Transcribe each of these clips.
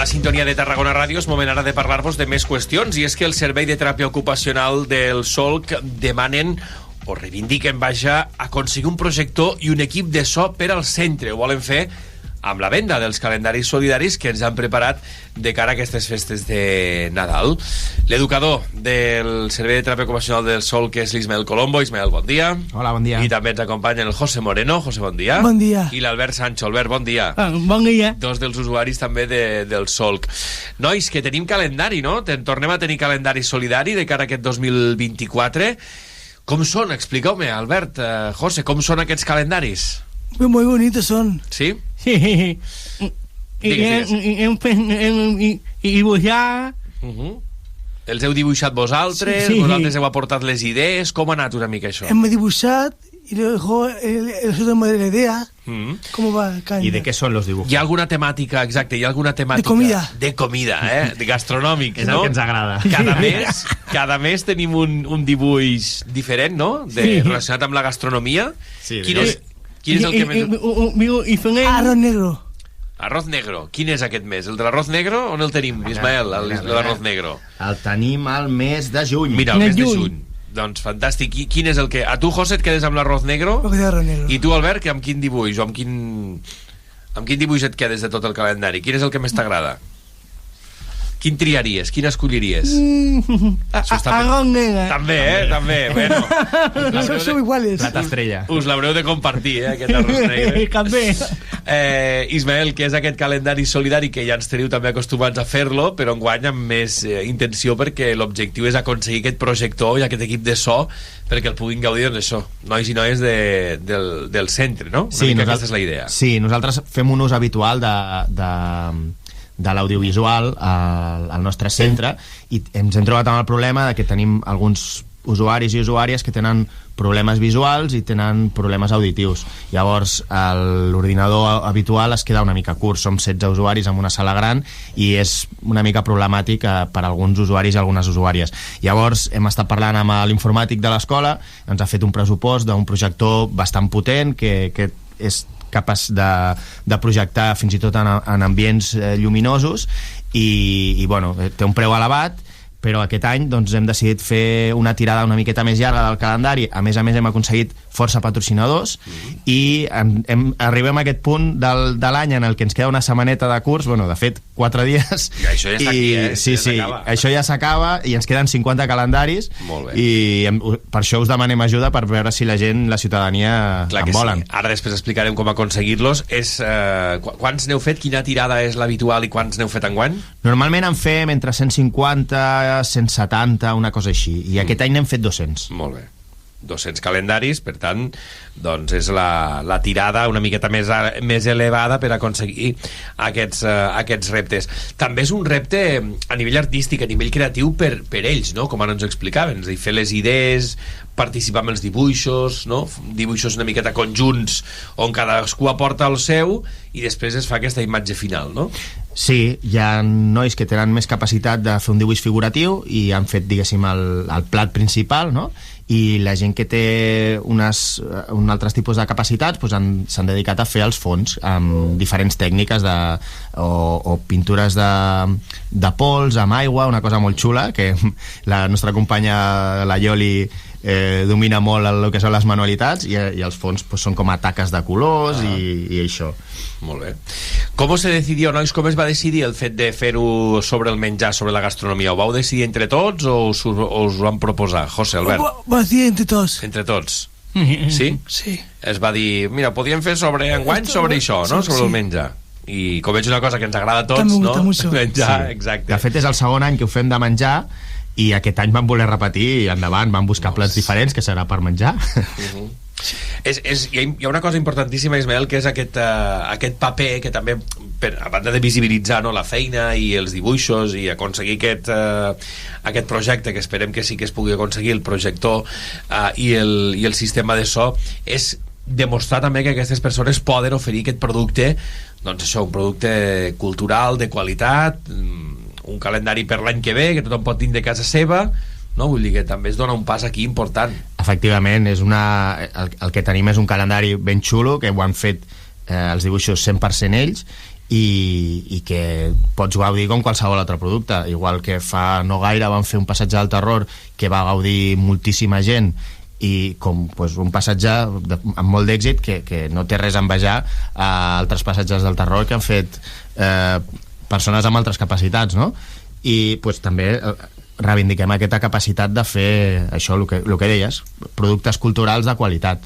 la sintonia de Tarragona Ràdio, és moment ara de parlar-vos de més qüestions, i és que el Servei de Teràpia Ocupacional del Solc demanen o reivindiquen, vaja, aconseguir un projector i un equip de so per al centre. Ho volen fer amb la venda dels calendaris solidaris que ens han preparat de cara a aquestes festes de Nadal. L'educador del Servei de Teràpia Ocupacional del Sol, que és l'Ismael Colombo. Ismael, bon dia. Hola, bon dia. I també ens acompanya el José Moreno. José, bon dia. Bon dia. I l'Albert Sancho. Albert, bon dia. Bon dia. Dos dels usuaris també del Solc. Nois, que tenim calendari, no? Tornem a tenir calendari solidari de cara a aquest 2024. Com són? Expliqueu-me, Albert, José, com són aquests calendaris? Muy bonitos son. Sí? Sí. Digues. I dibuixar. Els heu dibuixat vosaltres? Sí. Vosaltres heu aportat les idees? Com ha anat una mica això? Hem dibuixat y luego nosotros hemos de la idea. ¿Cómo va el calendario? ¿Y de qué son los dibujos? Hi ha alguna temàtica, exacte, hi ha alguna temàtica... De comida. De gastronòmics, És no? el que ens agrada. Cada mes tenim un dibuix diferent, no? Relacionat amb la gastronomia. Sí, Quin és el que més... Arroz negro. Arroz negro. Quin és aquest mes? El de l'arroz negro on el tenim, Ismael, l'arroz negro? El tenim al mes de juny. Mira, el mes de juny. Doncs fantàstic. Quin és el que... A tu, José, et quedes amb l'arroz negro? Arroz negro. I tu, Albert, que amb quin dibuix o amb quin dibuix et quedes de tot el calendari? Quin és el que més t'agrada? Quin triaries? Quin escolliries? Arroz negro. També, també. Bueno, Som iguales. Plata estrella. us l'haureu de compartir, aquest arroz negre. També. Ismael, que és aquest calendari solidari que ja ens teniu també acostumats a fer-lo, però enguany amb més intenció, perquè l'objectiu és aconseguir aquest projector i aquest equip de so perquè el puguin gaudir, doncs això, nois i noies del centre, no? Una mica aquesta és la idea. Sí, nosaltres fem un ús habitual de l'audiovisual al nostre centre i ens hem trobat amb el problema de que tenim alguns usuaris i usuàries que tenen problemes visuals i tenen problemes auditius. Llavors, l'ordinador habitual es queda una mica curt. Som 16 usuaris en una sala gran i és una mica problemàtic per a alguns usuaris i algunes usuàries. Llavors, hem estat parlant amb l'informàtic de l'escola, ens ha fet un pressupost d'un projector bastant potent que és capaç de projectar fins i tot en ambients lluminosos i bueno, té un preu elevat, però aquest any doncs, hem decidit fer una tirada una miqueta més llarga del calendari. A més hem aconseguit força patrocinadors i arribem a aquest punt de l'any en el que ens queda una setmaneta de curs, bueno, de fet 4 dies. I això ja està aquí, Sí, això ja s'acaba i ens queden 50 calendaris. Molt bé. I per això us demanem ajuda per veure si la gent, la ciutadania en volen. Sí. Ara després explicarem com aconseguir-los. Quants n'heu fet? Quina tirada és l'habitual i quants n'heu fet enguany? Normalment en fem entre 150, 170, una cosa així. I aquest any n'hem fet 200. Molt bé. 200 calendaris, per tant, doncs és la tirada una miqueta més elevada per aconseguir aquests reptes. També és un repte a nivell artístic, a nivell creatiu per ells, no? Com ara ens explicaven, és a dir, fer les idees, participar amb els dibuixos, no? Dibuixos una miqueta conjunts on cadascú aporta el seu i després es fa aquesta imatge final, no? Sí, hi ha nois que tenen més capacitat de fer un dibuix figuratiu i han fet, diguéssim, el plat principal, no? I la gent que té un altres tipus de capacitats s'han dedicat a fer els fons amb diferents tècniques o pintures de pols amb aigua, una cosa molt xula que la nostra companya la Ioli domina molt el que són les manualitats i els fons són com a taques de colors i això. Molt bé. Com se decidió, nois, com es va decidir el fet de fer-ho sobre el menjar, sobre la gastronomia? Ho vau decidir entre tots o us ho van proposar? José, Albert? Va decidir entre tots. Entre tots. Sí? Sí. Es va dir, mira, podíem fer sobre enguany sobre això, no? Sobre el menjar. I com veig una cosa que ens agrada a tots, no? Menjar, exacte. De fet, és el segon any que ho fem de menjar i aquest any van voler repetir i endavant van buscar plats diferents que serà per menjar. Hi ha una cosa importantíssima, Ismael, que és aquest paper que també, a banda de visibilitzar, no, la feina i els dibuixos i aconseguir aquest projecte, que esperem que sí que es pugui aconseguir, el projector i el sistema de so, és demostrar també que aquestes persones poden oferir aquest producte, doncs això, un producte cultural de qualitat, un calendari per l'any que ve que tothom pot tindre a casa seva, no? Vull dir que també es dona un pas aquí important. Efectivament, el que tenim és un calendari ben xulo, que ho han fet els dibuixos 100% ells, i que pots gaudir com qualsevol altre producte, igual que fa no gaire van fer un passatge del terror que va gaudir moltíssima gent, i com pues, un passatge amb molt d'èxit que no té res a envejar a altres passatges del terror que han fet persones amb altres capacitats, no? I pues, també reivindiquem aquesta capacitat de fer això, el que deies, productes culturals de qualitat.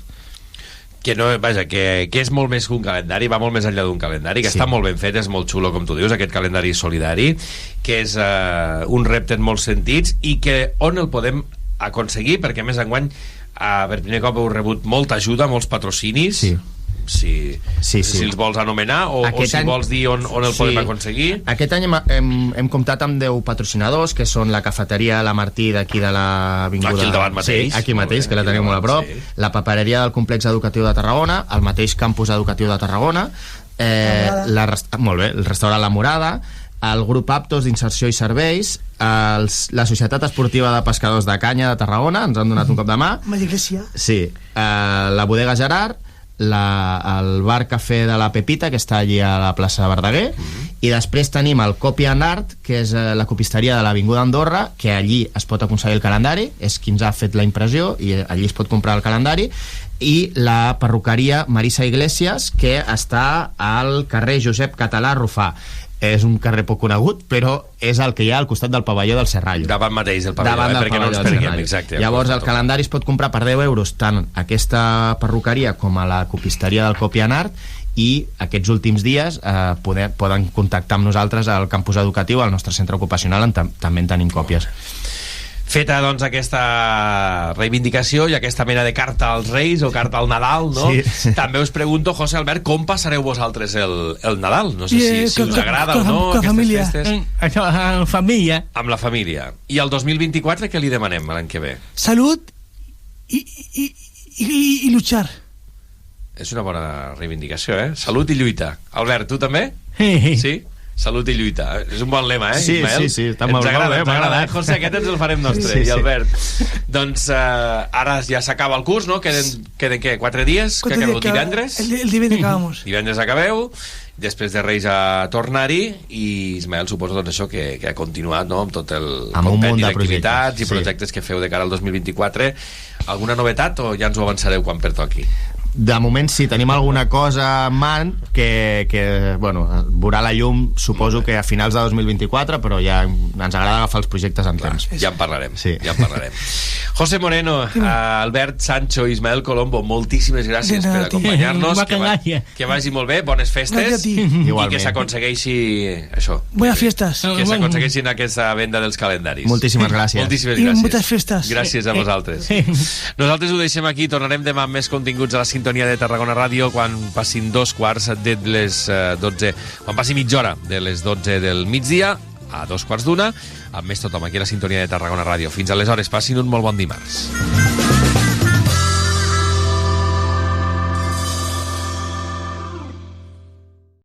Que no, vaja, que és molt més que un calendari, va molt més enllà d'un calendari, que està molt ben fet, és molt xulo, com tu dius, aquest calendari solidari, que és un repte en molts sentits, i que on el podem aconseguir, perquè més enguany per primer cop heu rebut molta ajuda, molts patrocinis. Si els vols anomenar o si any, vols dir on el podem aconseguir. Aquest any hem comptat amb 10 patrocinadors, que són la cafeteria La Martí d'aquí de l'avinguda, aquí al davant mateix, aquí mateix, que la tenim molt a prop, la papereria del complex educatiu de Tarragona, el mateix campus educatiu de Tarragona, molt bé, el restaurant La Morada, el grup Aptos d'Inserció i Serveis, la Societat Esportiva de Pescadors de Canya de Tarragona, ens han donat un cop de mà, la Bodega Gerard, el bar cafè de la Pepita, que està allí a la plaça Verdaguer, i després tenim el Copy and Art, que és la copisteria de l'Avinguda Andorra, que allí es pot aconseguir el calendari, és qui ens ha fet la impressió, i allí es pot comprar el calendari, i la perruqueria Marisa Iglesias, que està al carrer Josep Català Rufà. És un carrer poc conegut, però és el que hi ha al costat del pavelló del Serrallo. Davant mateix del pavelló, perquè no ens perguem. Exacte. Llavors el calendari es pot comprar per 10 euros tant a aquesta perruqueria com a la copisteria del Copy and Art, i aquests últims dies poden contactar amb nosaltres al campus educatiu, al nostre centre ocupacional, on també en tenim còpies. Feta, doncs, aquesta reivindicació i aquesta mena de carta als Reis o carta al Nadal, no? Sí. També us pregunto, José Albert, com passareu vosaltres el Nadal? No sé si us agrada o no aquestes festes. Amb família. Amb la família. I el 2024 què li demanem l'any que ve? Salut i luchar. És una bona reivindicació, Salut i lluita. Albert, tu també? Sí? Salut i lluita. És un bon lema, Ismael? Sí, està molt bé. Ens agrada, José, aquest ens el farem nostre. I Albert, doncs ara ja s'acaba el curs, no? Queden què? 4 dies? Que acabeu divendres? El divendres acabamos. Divendres acabeu, després de Reis a tornar-hi, i Ismael, suposo doncs això, que ha continuat, no?, amb tot el compendi d'activitats i projectes que feu de cara al 2024. Alguna novetat o ja ens ho avançareu quan pertoqui? De moment sí, tenim alguna cosa en man que veurà la llum, suposo que a finals de 2024, però ja ens agrada agafar els projectes en temps. Ja en parlarem, sí. Ja en parlarem. José Moreno, Albert Sancho, Ismael Colombo, moltíssimes gràcies per acompanyar-nos, que vagi molt bé, bones festes, i que s'aconsegueixi això. Buenas fiestas. Que s'aconsegueixin aquesta venda dels calendaris. Moltíssimes gràcies. Moltíssimes gràcies. I moltes festes. Gràcies a vosaltres. Nosaltres ho deixem aquí, tornarem demà amb més continguts a la sintonia de Tarragona Ràdio quan passin 2:15 de les 12, quan passi mitja hora de les 12 del migdia a 2:15, amb més tothom aquí a la sintonia de Tarragona Ràdio. Fins aleshores, passin un molt bon dimarts.